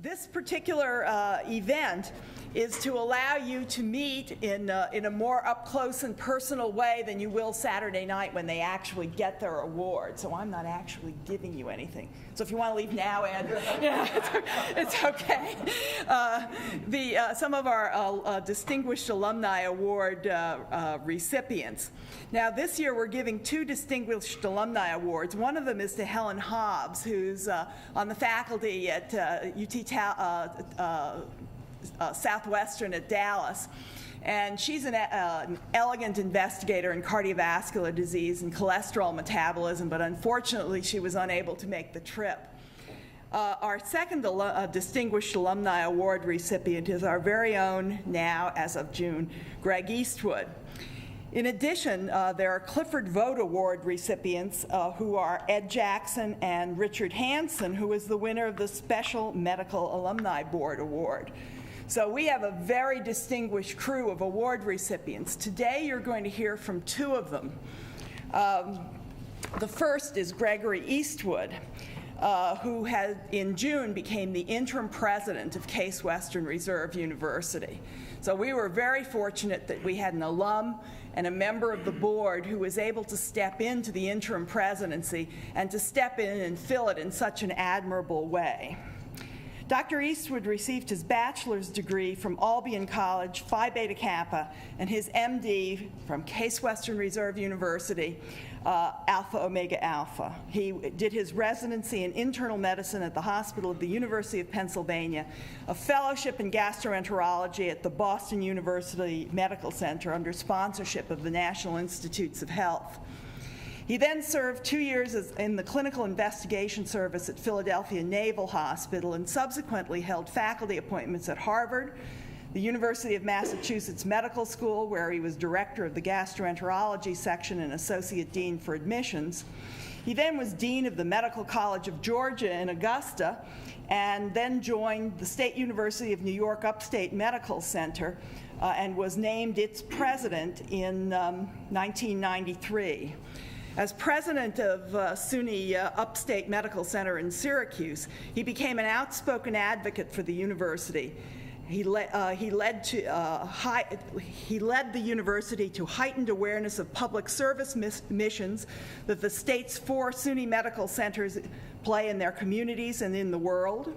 This particular event is to allow you to meet in a more up-close and personal way than you will Saturday night when they actually get their award. So I'm not actually giving you anything. So if you want to leave now, Ed, it's okay. Some of our distinguished alumni award recipients. Now this year we're giving 2 distinguished alumni awards. One of them is to Helen Hobbs, who's on the faculty at Southwestern at Dallas. And she's an elegant investigator in cardiovascular disease and cholesterol metabolism, but unfortunately she was unable to make the trip. Our second Distinguished Alumni Award recipient is our very own, now as of June, Greg Eastwood. In addition, there are Clifford Vogt Award recipients who are Ed Jackson and Richard Hansen, who is the winner of the Special Medical Alumni Board Award. So we have a very distinguished crew of award recipients. Today you're going to hear from 2 of them. The first is Gregory Eastwood, who in June became the interim president of Case Western Reserve University. So we were very fortunate that we had an alum and a member of the board who was able to step into the interim presidency and to step in and fill it in such an admirable way. Dr. Eastwood received his bachelor's degree from Albion College, Phi Beta Kappa, and his MD from Case Western Reserve University, Alpha Omega Alpha. He did his residency in internal medicine at the Hospital of the University of Pennsylvania, a fellowship in gastroenterology at the Boston University Medical Center under sponsorship of the National Institutes of Health. He then served 2 years in the Clinical Investigation Service at Philadelphia Naval Hospital and subsequently held faculty appointments at Harvard, the University of Massachusetts Medical School, where he was director of the gastroenterology section and associate dean for admissions. He then was dean of the Medical College of Georgia in Augusta and then joined the State University of New York Upstate Medical Center and was named its president in 1993. As president of SUNY Upstate Medical Center in Syracuse, he became an outspoken advocate for the university. He led the university to heightened awareness of public service missions that the state's 4 SUNY medical centers play in their communities and in the world.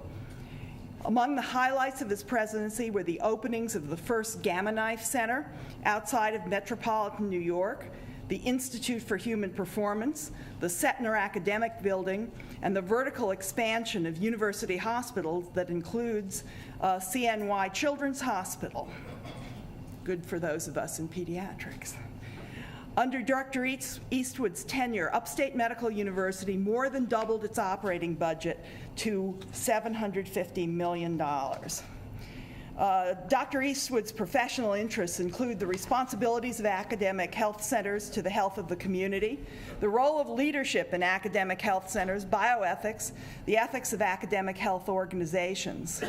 Among the highlights of his presidency were the openings of the first Gamma Knife Center outside of metropolitan New York, the Institute for Human Performance, the Setner Academic Building, and the vertical expansion of university hospitals that includes CNY Children's Hospital. Good for those of us in pediatrics. Under Dr. Eastwood's tenure, Upstate Medical University more than doubled its operating budget to $750 million. Dr. Eastwood's professional interests include the responsibilities of academic health centers to the health of the community, the role of leadership in academic health centers, bioethics, the ethics of academic health organizations.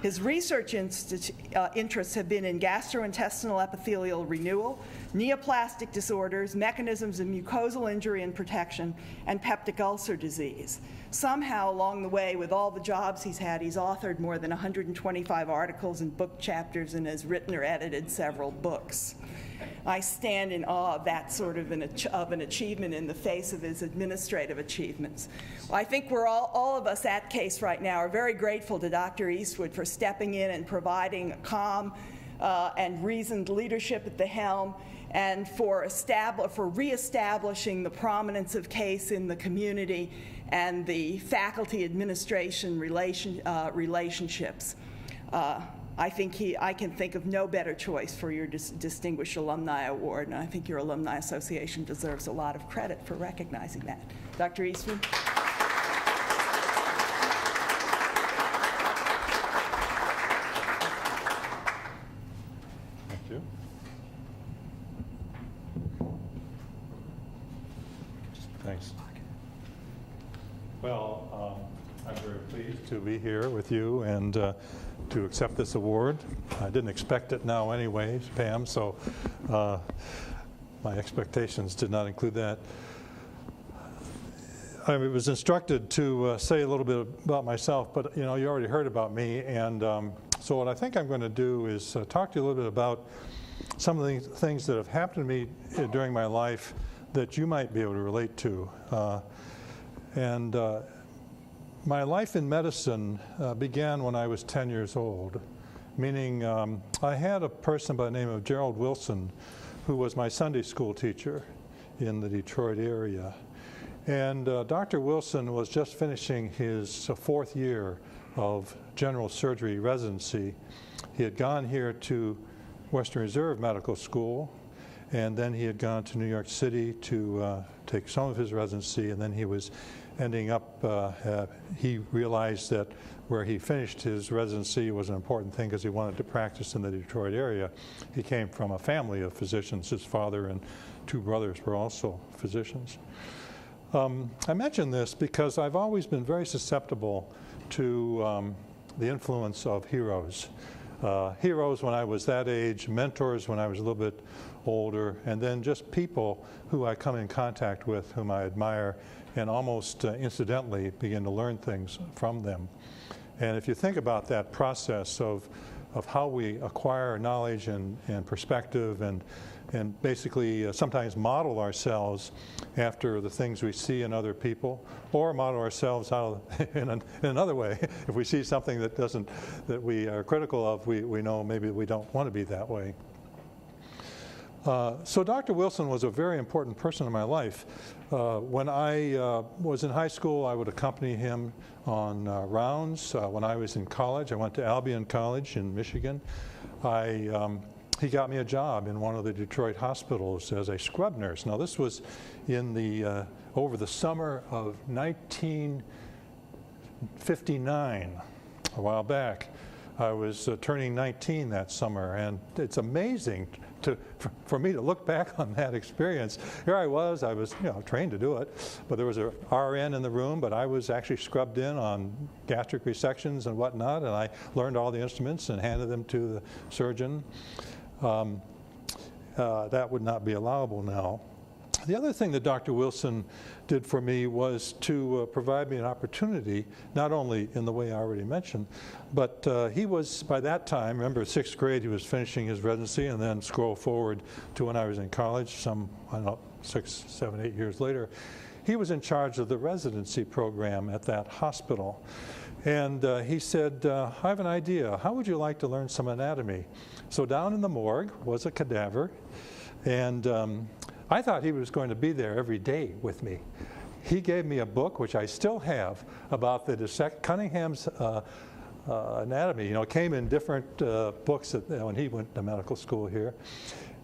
His research interests have been in gastrointestinal epithelial renewal, neoplastic disorders, mechanisms of mucosal injury and protection, and peptic ulcer disease. Somehow along the way, with all the jobs he's had, he's authored more than 125 articles and book chapters and has written or edited several books. I stand in awe of that sort of an achievement in the face of his administrative achievements. Well, I think we're all of us at Case right now are very grateful to Dr. Eastwood for stepping in and providing calm and reasoned leadership at the helm, and for reestablishing the prominence of Case in the community and the faculty administration relationships. I can think of no better choice for your Distinguished Alumni Award, and I think your Alumni Association deserves a lot of credit for recognizing that. Dr. Eastwood? Thank you. Thanks. Well, I'm very pleased to be here with you and to accept this award. I didn't expect it now anyway, Pam, so my expectations did not include that. I was instructed to say a little bit about myself, but you already heard about me, and so what I think I'm going to do is talk to you a little bit about some of the things that have happened to me during my life that you might be able to relate to. My life in medicine began when I was 10 years old, meaning I had a person by the name of Gerald Wilson who was my Sunday school teacher in the Detroit area. And Dr. Wilson was just finishing his fourth year of general surgery residency. He had gone here to Western Reserve Medical School, and then he had gone to New York City to take some of his residency, and then he was ending up, he realized that where he finished his residency was an important thing because he wanted to practice in the Detroit area. He came from a family of physicians. His father and two brothers were also physicians. I mention this because I've always been very susceptible to the influence of heroes. Heroes when I was that age, mentors when I was a little bit older, and then just people who I come in contact with, whom I admire, and almost incidentally begin to learn things from them. And if you think about that process of how we acquire knowledge and perspective and basically sometimes model ourselves after the things we see in other people, or model ourselves out in another way. If we see something that we are critical of, we know maybe we don't want to be that way. So Dr. Wilson was a very important person in my life. When I was in high school, I would accompany him on rounds. When I was in college, I went to Albion College in Michigan. He got me a job in one of the Detroit hospitals as a scrub nurse. Now this was in over the summer of 1959, a while back. I was turning 19 that summer, and it's amazing for me to look back on that experience. Here I was trained to do it, but there was a RN in the room, but I was actually scrubbed in on gastric resections and whatnot, and I learned all the instruments and handed them to the surgeon. That would not be allowable now. The other thing that Dr. Wilson did for me was to provide me an opportunity, not only in the way I already mentioned, but he was, by that time, remember 6th grade, he was finishing his residency, and then scroll forward to when I was in college, some, I don't know, 6, 7, 8 years later. He was in charge of the residency program at that hospital. And he said, I have an idea. How would you like to learn some anatomy? So down in the morgue was a cadaver, and I thought he was going to be there every day with me. He gave me a book, which I still have, about the Cunningham's anatomy. It came in different books when he went to medical school here.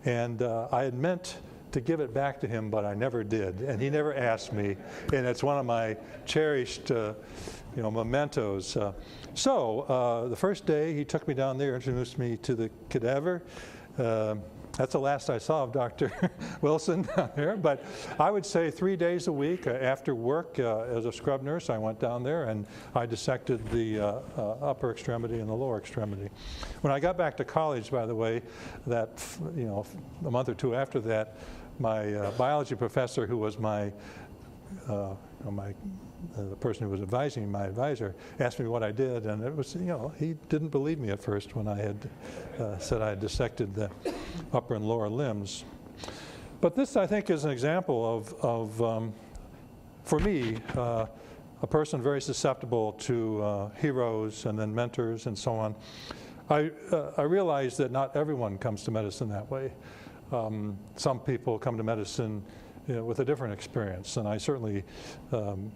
And I had meant to give it back to him, but I never did. And he never asked me. And it's one of my cherished mementos. So the first day he took me down there, introduced me to the cadaver. That's the last I saw of Dr. Wilson down there. But I would say 3 days a week after work as a scrub nurse, I went down there and I dissected the upper extremity and the lower extremity. When I got back to college, by the way, a month or two after that, my biology professor, who was the person who was advising my advisor, asked me what I did, and it was, he didn't believe me at first when I had said I had dissected the upper and lower limbs. But this, I think, is an example of for me, a person very susceptible to heroes and then mentors and so on. I realize that not everyone comes to medicine that way. Some people come to medicine with a different experience, and I certainly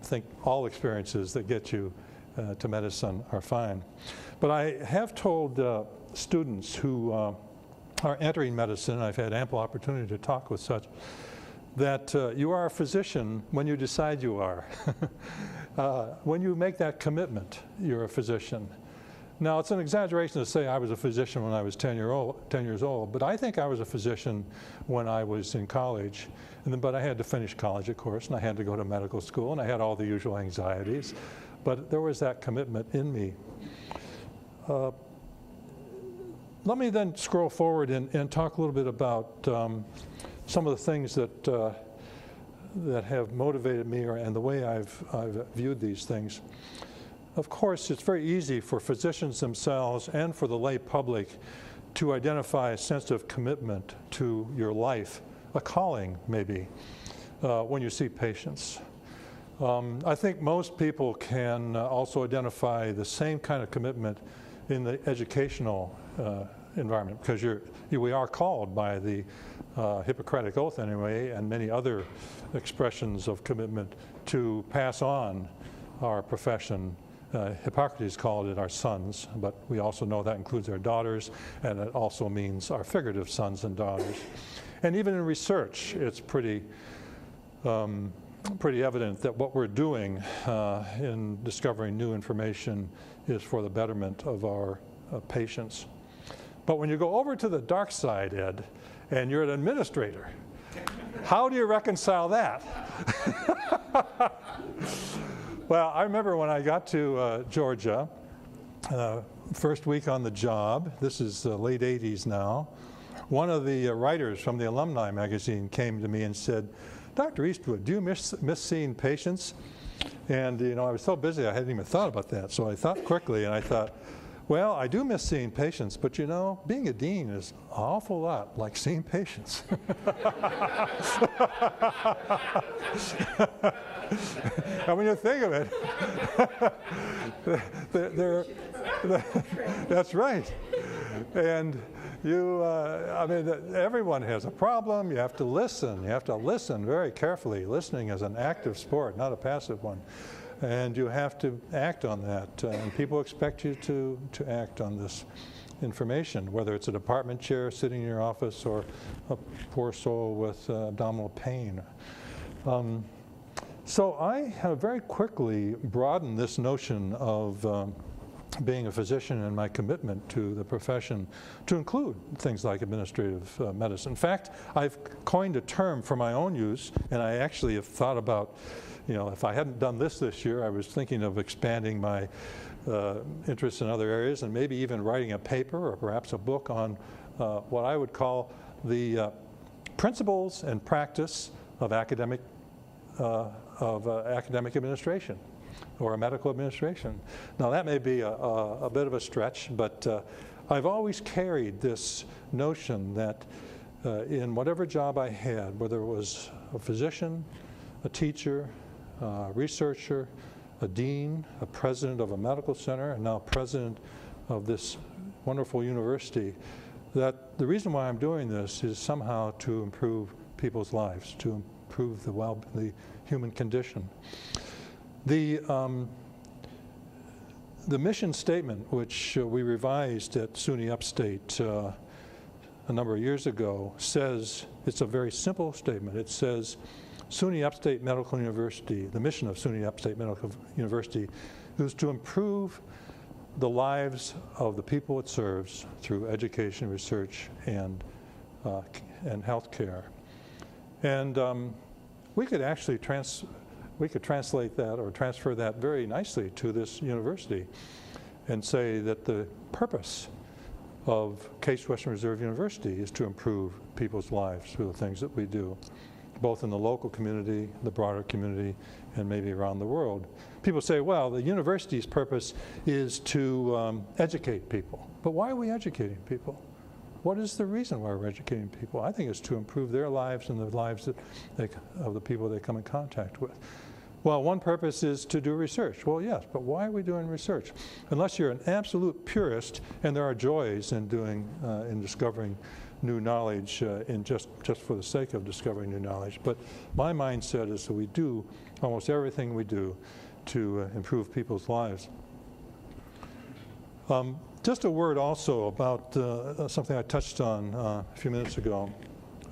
think all experiences that get you to medicine are fine. But I have told students who are entering medicine, and I've had ample opportunity to talk with such, that you are a physician when you decide you are. When you make that commitment, you're a physician. Now, it's an exaggeration to say I was a physician when I was 10 years old, but I think I was a physician when I was in college. But I had to finish college, of course, and I had to go to medical school, and I had all the usual anxieties. But there was that commitment in me. Let me then scroll forward and talk a little bit about some of the things that that have motivated me and the way I've viewed these things. Of course, it's very easy for physicians themselves and for the lay public to identify a sense of commitment to your life, a calling maybe, when you see patients. I think most people can also identify the same kind of commitment in the educational environment, because we are called by the Hippocratic Oath anyway, and many other expressions of commitment to pass on our profession. Hippocrates called it our sons, but we also know that includes our daughters, and it also means our figurative sons and daughters. And even in research, it's pretty evident that what we're doing in discovering new information is for the betterment of our patients. But when you go over to the dark side, Ed, and you're an administrator, how do you reconcile that? Well, I remember when I got to Georgia, first week on the job, this is the late 80s now, one of the writers from the Alumni magazine came to me and said, "Dr. Eastwood, do you miss seeing patients?" And I was so busy I hadn't even thought about that. So I thought quickly, and I thought, well, I do miss seeing patients, but being a dean is an awful lot like seeing patients. And when you think of it, that's right. And everyone has a problem. You have to listen. You have to listen very carefully. Listening is an active sport, not a passive one. And you have to act on that. And people expect you to act on this information, whether it's a department chair sitting in your office or a poor soul with abdominal pain. So I have very quickly broadened this notion of being a physician and my commitment to the profession to include things like administrative medicine. In fact, I've coined a term for my own use, and I actually have thought about, if I hadn't done this year, I was thinking of expanding my interests in other areas and maybe even writing a paper or perhaps a book on what I would call the principles and practice of academic administration or medical administration. Now that may be a bit of a stretch, but I've always carried this notion that in whatever job I had, whether it was a physician, a teacher, a researcher, a dean, a president of a medical center, and now president of this wonderful university, that the reason why I'm doing this is somehow to improve people's lives, to improve the human condition. The mission statement, which we revised at SUNY Upstate a number of years ago, says, it's a very simple statement. It says, SUNY Upstate Medical University, the mission of SUNY Upstate Medical University is to improve the lives of the people it serves through education, research, and health care. And we could actually translate that or transfer that very nicely to this university and say that the purpose of Case Western Reserve University is to improve people's lives through the things that we do, both in the local community, the broader community, and maybe around the world. People say, well, the university's purpose is to educate people. But why are we educating people? What is the reason why we're educating people? I think it's to improve their lives and the lives of the people they come in contact with. Well, one purpose is to do research. Well, yes, but why are we doing research? Unless you're an absolute purist, and there are joys in discovering new knowledge just for the sake of discovering new knowledge. But my mindset is that we do almost everything we do to improve people's lives. Just a word also about something I touched on a few minutes ago.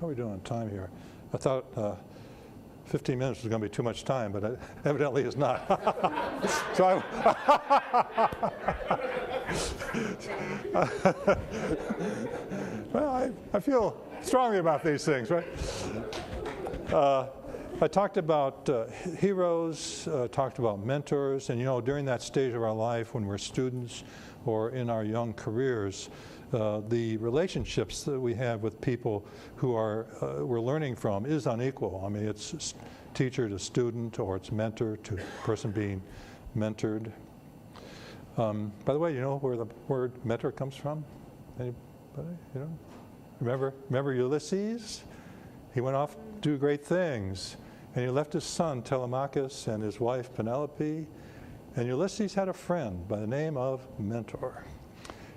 How are we doing on time here? I thought 15 minutes was going to be too much time, but evidently it's not. So I feel strongly about these things, right? I talked about heroes, talked about mentors, and during that stage of our life when we're students or in our young careers, the relationships that we have with people who we're learning from is unequal. I mean, it's teacher to student, or it's mentor to person being mentored. By the way, you know where the word mentor comes from? Anybody? You know? Remember Ulysses? He went off to do great things, and he left his son Telemachus and his wife Penelope, and Ulysses had a friend by the name of Mentor.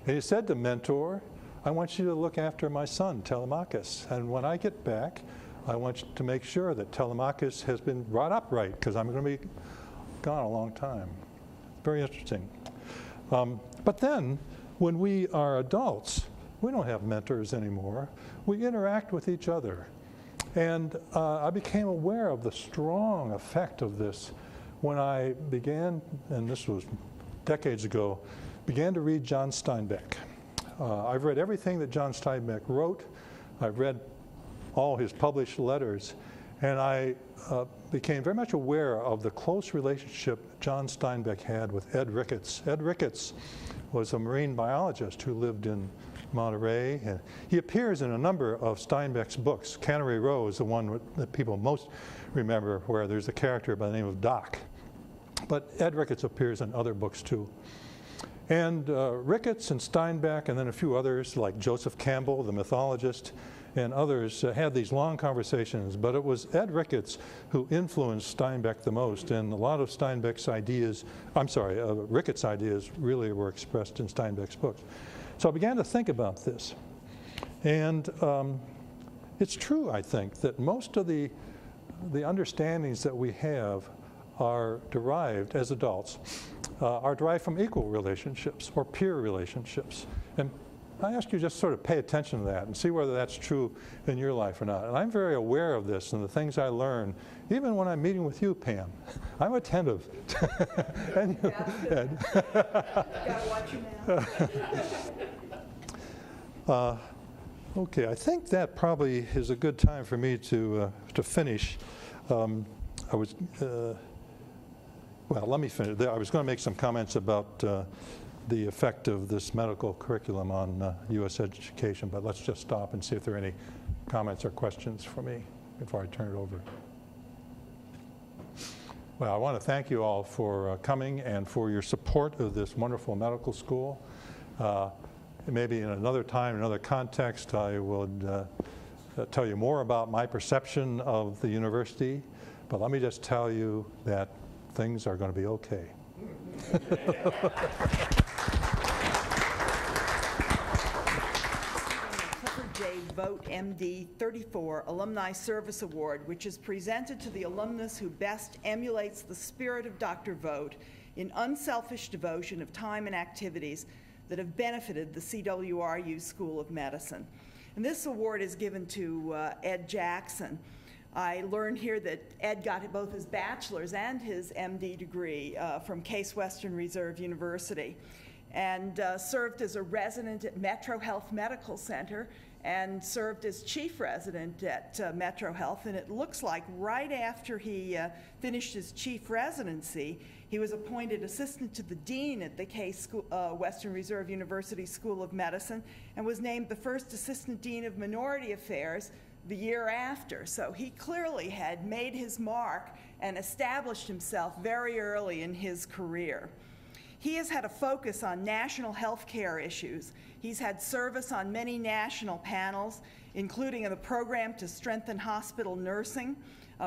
And he said to Mentor, I want you to look after my son Telemachus, and when I get back, I want you to make sure that Telemachus has been brought up right, because I'm going to be gone a long time. Very interesting. But then, when we are adults, we don't have mentors anymore. We interact with each other. And I became aware of the strong effect of this when I began, and this was decades ago, began to read John Steinbeck. I've read everything that John Steinbeck wrote. I've read all his published letters, and I became very much aware of the close relationship John Steinbeck had with Ed Ricketts. Ed Ricketts was a marine biologist who lived in Monterey, and he appears in a number of Steinbeck's books. Cannery Row is the one that people most remember, where there's a character by the name of Doc. But Ed Ricketts appears in other books too. And Ricketts and Steinbeck, and then a few others like Joseph Campbell, the mythologist, and others had these long conversations, but it was Ed Ricketts who influenced Steinbeck the most, and a lot of Steinbeck's ideas, Ricketts' ideas really were expressed in Steinbeck's books. So I began to think about this. And it's true, I think, that most of the understandings that we have are derived, as adults, are derived from equal relationships or peer relationships. And I ask you just sort of pay attention to that and see whether that's true in your life or not. And I'm very aware of this and the things I learn, even when I'm meeting with you, Pam. I'm attentive. And you, Ed. Gotta watch your mouth. Okay, I think that probably is a good time for me to finish. Let me finish. I was going to make some comments about the effect of this medical curriculum on U.S. education, but let's just stop and see if there are any comments or questions for me before I turn it over. Well, I want to thank you all for coming and for your support of this wonderful medical school. Maybe in another time, another context, I would tell you more about my perception of the university, but let me just tell you that things are going to be okay. Vote MD 34 Alumni Service Award, which is presented to the alumnus who best emulates the spirit of Dr. Vogt in unselfish devotion of time and activities that have benefited the CWRU School of Medicine. And this award is given to Ed Jackson. I learned here that Ed got both his bachelor's and his MD degree from Case Western Reserve University, and served as a resident at Metro Health Medical Center and served as chief resident at Metro Health. And it looks like right after he finished his chief residency, he was appointed assistant to the dean at the Case Western Reserve University School of Medicine and was named the first assistant dean of minority affairs the year after. So he clearly had made his mark and established himself very early in his career. He has had a focus on national health care issues. He's had service on many national panels, including in the program to strengthen hospital nursing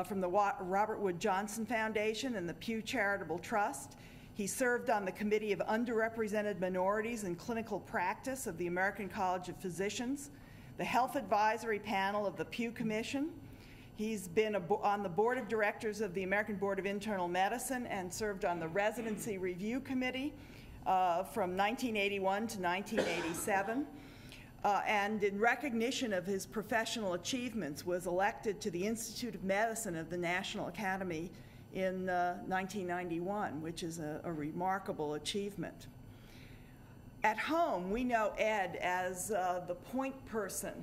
from the Robert Wood Johnson Foundation and the Pew Charitable Trust. He served on the Committee of Underrepresented Minorities in Clinical Practice of the American College of Physicians, the Health Advisory Panel of the Pew Commission. He's been on the board of directors of the American Board of Internal Medicine and served on the Residency Review Committee from 1981 to 1987. And in recognition of his professional achievements, was elected to the Institute of Medicine of the National Academy in 1991, which is a remarkable achievement. At home, we know Ed as the point person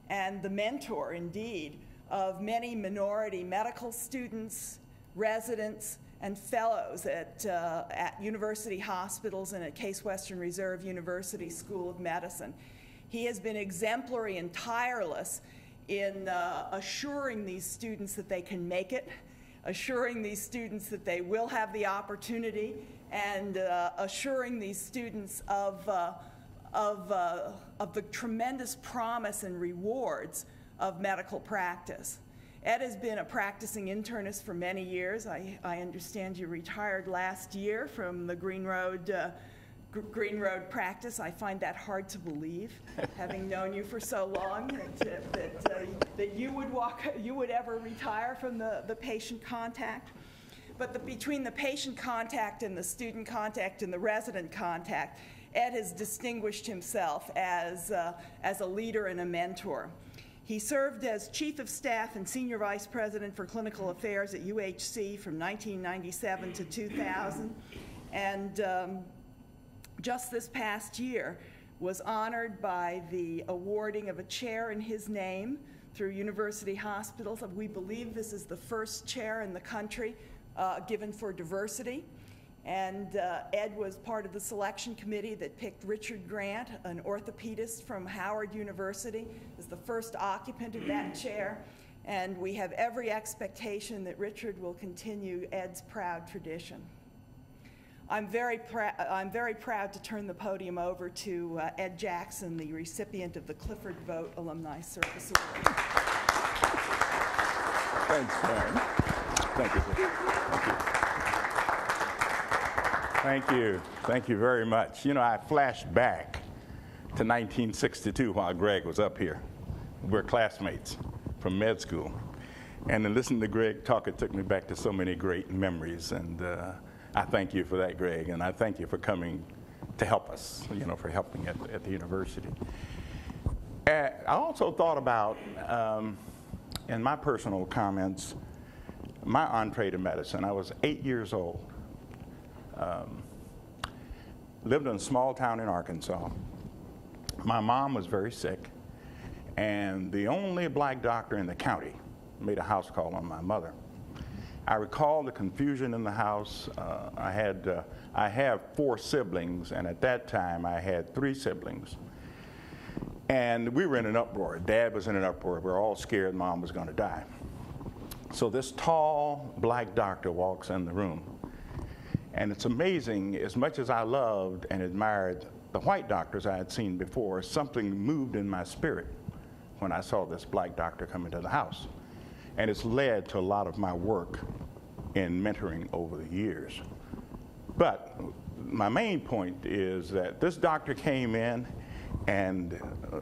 and the mentor, indeed, of many minority medical students, residents, and fellows at university hospitals and at Case Western Reserve University School of Medicine. He has been exemplary and tireless in assuring these students that they can make it, assuring these students that they will have the opportunity, and assuring these students of the tremendous promise and rewards of medical practice. Ed has been a practicing internist for many years. I understand you retired last year from the Green Road practice. I find that hard to believe, having known you for so long, that you would ever retire from the patient contact. But between the patient contact and the student contact and the resident contact, Ed has distinguished himself as a leader and a mentor. He served as Chief of Staff and Senior Vice President for Clinical Affairs at UHC from 1997 to 2000, and just this past year was honored by the awarding of a chair in his name through University Hospitals. We believe this is the first chair in the country given for diversity. And Ed was part of the selection committee that picked Richard Grant, an orthopedist from Howard University, as the first occupant of that chair. And we have every expectation that Richard will continue Ed's proud tradition. I'm very proud to turn the podium over to Ed Jackson, the recipient of the Clifford Vogt Alumni Service Award. Thanks, Karen. Thank you. Thank you. Thank you. Thank you very much. You know, I flashed back to 1962 while Greg was up here. We're classmates from med school. And then listening to Greg talk, it took me back to so many great memories. And I thank you for that, Greg. And I thank you for coming to help us, you know, for helping at the university. I also thought about, in my personal comments, my entree to medicine. I was 8 years old. Lived in a small town in Arkansas. My mom was very sick, and the only black doctor in the county made a house call on my mother. I recall the confusion in the house. I have 4 siblings, and at that time I had 3 siblings. And we were in an uproar. Dad was in an uproar. We were all scared Mom was going to die. So this tall black doctor walks in the room. And it's amazing, as much as I loved and admired the white doctors I had seen before, something moved in my spirit when I saw this black doctor come into the house. And it's led to a lot of my work in mentoring over the years. But my main point is that this doctor came in and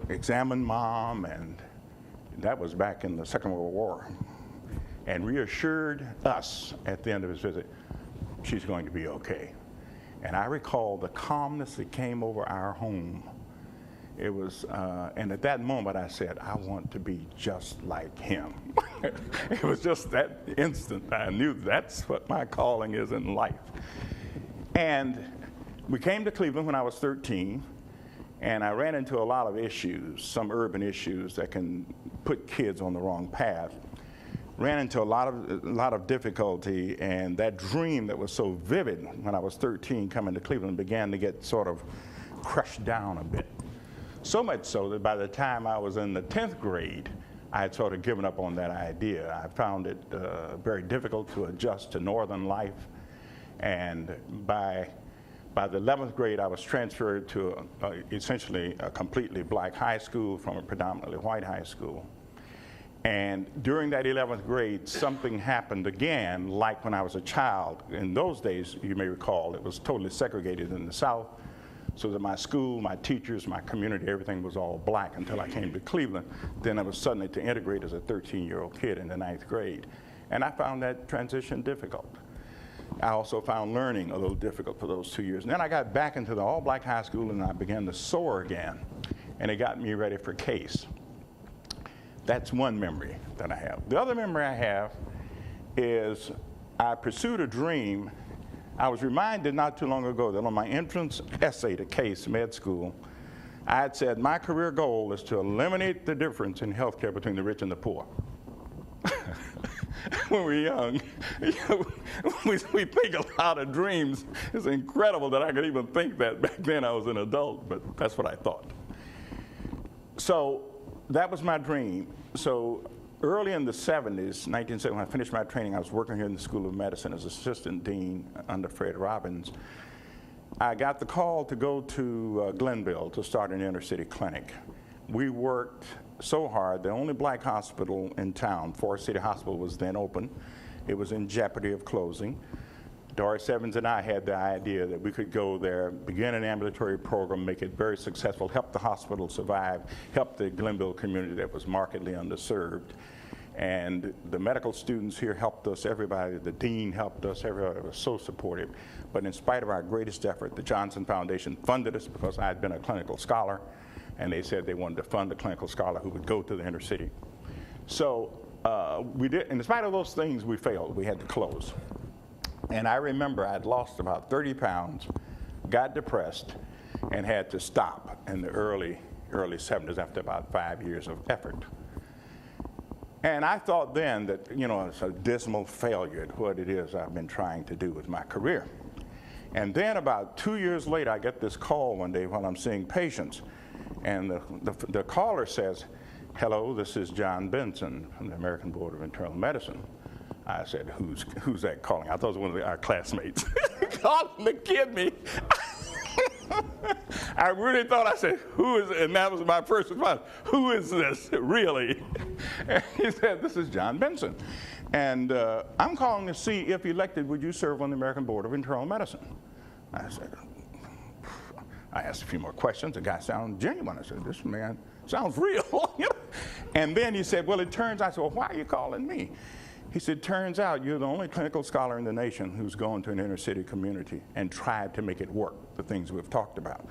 examined Mom, and that was back in the Second World War, and reassured us at the end of his visit, she's going to be okay. And I recall the calmness that came over our home. It was, and at that moment I said, I want to be just like him. It was just that instant I knew that's what my calling is in life. And we came to Cleveland when I was 13, and I ran into a lot of issues, some urban issues that can put kids on the wrong path. Ran into a lot of difficulty, and that dream that was so vivid when I was 13 coming to Cleveland began to get sort of crushed down a bit. So much so that by the time I was in the 10th grade, I had sort of given up on that idea. I found it very difficult to adjust to northern life, and by the 11th grade, I was transferred to essentially a completely black high school from a predominantly white high school. And during that 11th grade, something happened again, like when I was a child. In those days, you may recall, it was totally segregated in the South, so that my school, my teachers, my community, everything was all black until I came to Cleveland. Then I was suddenly to integrate as a 13-year-old kid in the 9th grade. And I found that transition difficult. I also found learning a little difficult for those 2 years. And then I got back into the all-black high school, and I began to soar again. And it got me ready for CASE. That's one memory that I have. The other memory I have is I pursued a dream. I was reminded not too long ago that on my entrance essay to CASE med school, I had said my career goal is to eliminate the difference in healthcare between the rich and the poor. When we're young, we think a lot of dreams. It's incredible that I could even think that. Back then I was an adult, but that's what I thought. So that was my dream. So early in the 70s, 1970, when I finished my training, I was working here in the School of Medicine as assistant dean under Fred Robbins. I got the call to go to Glenville to start an inner city clinic. We worked so hard. The only black hospital in town, Forest City Hospital, was then open. It was in jeopardy of closing. Doris Evans and I had the idea that we could go there, begin an ambulatory program, make it very successful, help the hospital survive, help the Glenville community that was markedly underserved. And the medical students here helped us, everybody, the dean helped us, everybody was so supportive. But in spite of our greatest effort, the Johnson Foundation funded us because I had been a clinical scholar, and they said they wanted to fund a clinical scholar who would go to the inner city. So we did, in spite of those things, we failed. We had to close. And I remember I'd lost about 30 pounds, got depressed, and had to stop in the early 70s after about 5 years of effort. And I thought then that, you know, it's a dismal failure at what it is I've been trying to do with my career. And then about 2 years later, I get this call one day while I'm seeing patients. And the caller says, "Hello, this is John Benson from the American Board of Internal Medicine." I said, who's that calling? I thought it was one of our classmates. Calling to kid me. I really thought, I said, who is, and that was my first response, who is this, really? And he said, this is John Benson. And I'm calling to see if elected, would you serve on the American Board of Internal Medicine? I said, I asked a few more questions. The guy sounded genuine. I said, this man sounds real. And then he said, well, it turns out, I said, well, why are you calling me? He said, turns out you're the only clinical scholar in the nation who's gone to an inner city community and tried to make it work, the things we've talked about.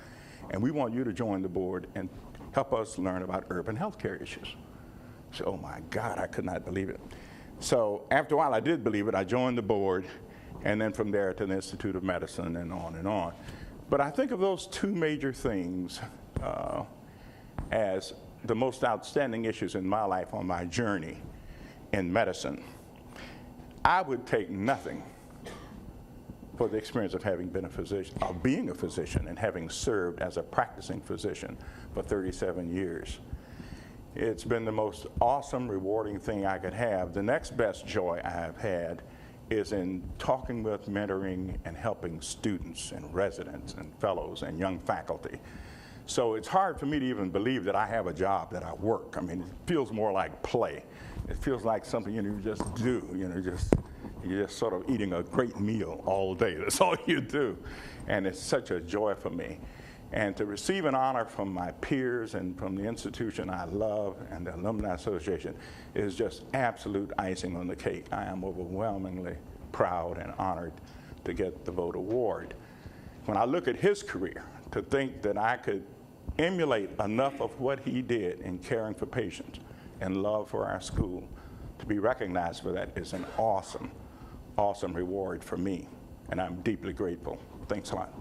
And we want you to join the board and help us learn about urban healthcare issues. So, oh my God, I could not believe it. So after a while, I did believe it. I joined the board, and then from there to the Institute of Medicine and on and on. But I think of those two major things as the most outstanding issues in my life on my journey in medicine. I would take nothing for the experience of having been a physician, of being a physician and having served as a practicing physician for 37 years. It's been the most awesome, rewarding thing I could have. The next best joy I have had is in talking with, mentoring, and helping students and residents and fellows and young faculty. So it's hard for me to even believe that I have a job, that I work. I mean, it feels more like play. It feels like something you just do, you're just sort of eating a great meal all day. That's all you do. And it's such a joy for me. And to receive an honor from my peers and from the institution I love and the Alumni Association is just absolute icing on the cake. I am overwhelmingly proud and honored to get the vote award. When I look at his career, to think that I could emulate enough of what he did in caring for patients and love for our school, to be recognized for that is an awesome, awesome reward for me, and I'm deeply grateful. Thanks a lot.